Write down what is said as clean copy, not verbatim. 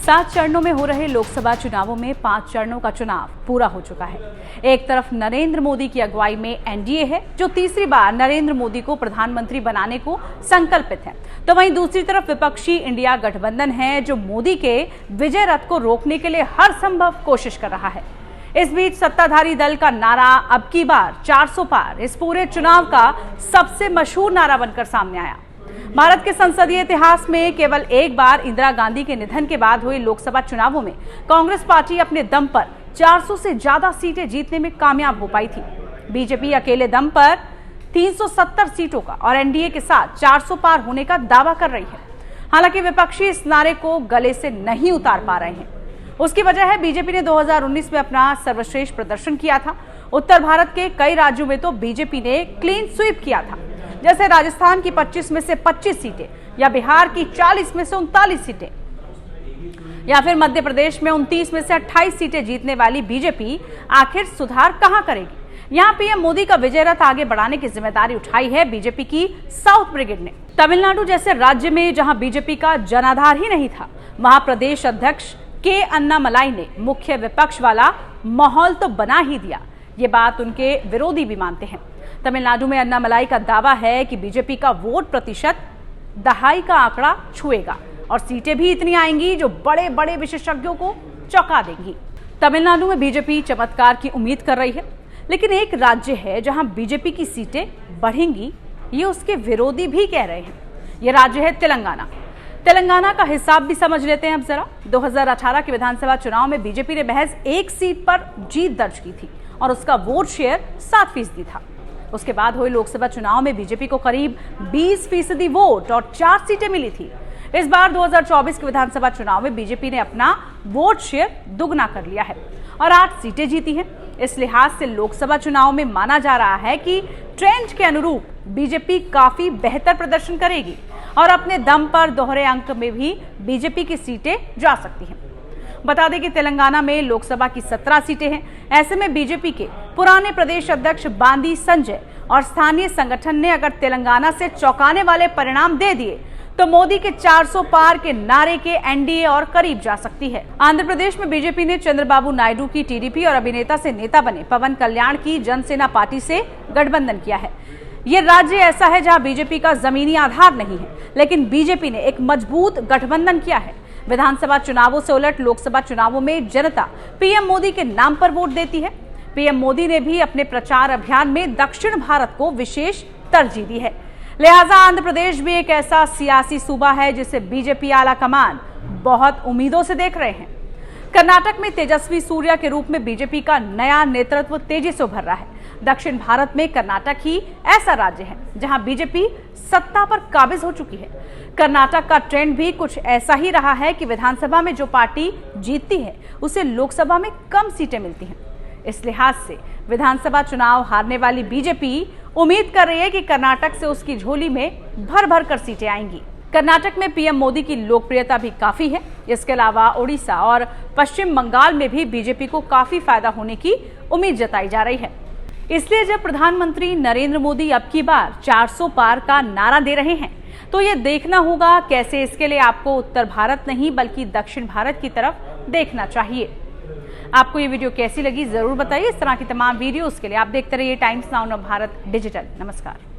7 चरणों में हो रहे लोकसभा चुनावों में 5 चरणों का चुनाव पूरा हो चुका है। एक तरफ नरेंद्र मोदी की अगुवाई में एनडीए है, जो तीसरी बार नरेंद्र मोदी को प्रधानमंत्री बनाने को संकल्पित है, तो वहीं दूसरी तरफ विपक्षी इंडिया गठबंधन है, जो मोदी के विजय रथ को रोकने के लिए हर संभव कोशिश कर रहा है। इस बीच सत्ताधारी दल का नारा अब की बार 400 पार इस पूरे चुनाव का सबसे मशहूर नारा बनकर सामने आया। भारत के संसदीय इतिहास में केवल एक बार इंदिरा गांधी के निधन के बाद हुए लोकसभा चुनावों में कांग्रेस पार्टी अपने दम पर 400 से ज्यादा सीटें जीतने में कामयाब हो पाई थी। बीजेपी अकेले दम पर 370 सीटों का और एनडीए के साथ 400 पार होने का दावा कर रही है। हालांकि विपक्षी इस नारे को गले से नहीं उतार पा रहे हैं। उसकी वजह है बीजेपी ने 2019 में अपना सर्वश्रेष्ठ प्रदर्शन किया था। उत्तर भारत के कई राज्यों में तो बीजेपी ने क्लीन स्वीप किया था, जैसे राजस्थान की 25 में से 25 सीटें, या बिहार की 40 में से 39 सीटें, या फिर मध्य प्रदेश में 29 में से 28 सीटें जीतने वाली बीजेपी आखिर सुधार कहां करेगी। यहां पीएम मोदी का विजय रथ आगे बढ़ाने की जिम्मेदारी उठाई है बीजेपी की साउथ ब्रिगेड ने। तमिलनाडु जैसे राज्य में जहां बीजेपी का जनाधार ही नहीं था, वहां प्रदेश अध्यक्ष के अन्नामलाई ने मुख्य विपक्ष वाला माहौल तो बना ही दिया। ये बात उनके विरोधी भी मानते हैं। तमिलनाडु में अन्नामलाई का दावा है कि बीजेपी का वोट प्रतिशत दहाई का आंकड़ा छुएगा और सीटें भी इतनी आएंगी जो बड़े बड़े विशेषज्ञों को चौंका देंगी। तमिलनाडु में बीजेपी चमत्कार की उम्मीद कर रही है, लेकिन एक राज्य है जहां बीजेपी की सीटें बढ़ेंगी, ये उसके विरोधी भी कह रहे हैं। ये राज्य है तेलंगाना। तेलंगाना का हिसाब भी समझ लेते हैं अब जरा। 2018 के विधानसभा चुनाव में बीजेपी ने महज 1 सीट पर जीत दर्ज की थी और उसका वोट शेयर 7% था। उसके बाद हुए लोकसभा चुनाव में बीजेपी को करीब 20% वोट और 4 सीटें मिली थी। इस बार 2024 के विधानसभा चुनाव में बीजेपी ने अपना वोट शेयर दुगना कर लिया है और 8 सीटें जीती हैं। इस लिहाज से लोकसभा चुनाव में माना जा रहा है कि ट्रेंड के अनुरूप बीजेपी काफी बेहतर प्रदर्शन करेगी और अपने दम पर दोहरे अंक में भी बीजेपी की सीटें जा सकती हैं। बता दें कि तेलंगाना में लोकसभा की 17 सीटें हैं। ऐसे में बीजेपी के पुराने प्रदेश अध्यक्ष बांदी संजय और स्थानीय संगठन ने अगर तेलंगाना से चौंकाने वाले परिणाम दे दिए तो मोदी के 400 पार के नारे के एनडीए और करीब जा सकती है। आंध्र प्रदेश में बीजेपी ने चंद्रबाबू नायडू की टीडीपी और अभिनेता से नेता बने पवन कल्याण की जनसेना पार्टी से गठबंधन किया है। ये राज्य ऐसा है जहां बीजेपी का जमीनी आधार नहीं है, लेकिन बीजेपी ने एक मजबूत गठबंधन किया है। विधानसभा चुनावों से उलट लोकसभा चुनावों में जनता पीएम मोदी के नाम पर वोट देती है। पीएम मोदी ने भी अपने प्रचार अभियान में दक्षिण भारत को विशेष तरजीह दी है। लिहाजा आंध्र प्रदेश भी एक ऐसा सियासी सूबा है जिसे बीजेपी आला कमान बहुत उम्मीदों से देख रहे हैं। कर्नाटक में तेजस्वी सूर्या के रूप में बीजेपी का नया नेतृत्व तेजी से उभर रहा है। दक्षिण भारत में कर्नाटक ही ऐसा राज्य है जहां बीजेपी सत्ता पर काबिज हो चुकी है। कर्नाटक का ट्रेंड भी कुछ ऐसा ही रहा है कि विधानसभा में जो पार्टी जीतती है उसे लोकसभा में कम सीटें मिलती हैं। इस लिहाज से विधानसभा चुनाव हारने वाली बीजेपी उम्मीद कर रही है कि कर्नाटक से उसकी झोली में भर भर कर सीटें आएंगी। कर्नाटक में पीएम मोदी की लोकप्रियता भी काफी है। इसके अलावा ओडिशा और पश्चिम बंगाल में भी बीजेपी को काफी फायदा होने की उम्मीद जताई जा रही है। इसलिए जब प्रधानमंत्री नरेंद्र मोदी अब की बार 400 पार का नारा दे रहे हैं, तो ये देखना होगा कैसे इसके लिए आपको उत्तर भारत नहीं बल्कि दक्षिण भारत की तरफ देखना चाहिए। आपको ये वीडियो कैसी लगी जरूर बताइए। इस तरह की तमाम वीडियोस के लिए आप देखते रहिए टाइम्स नाउ भारत डिजिटल। नमस्कार।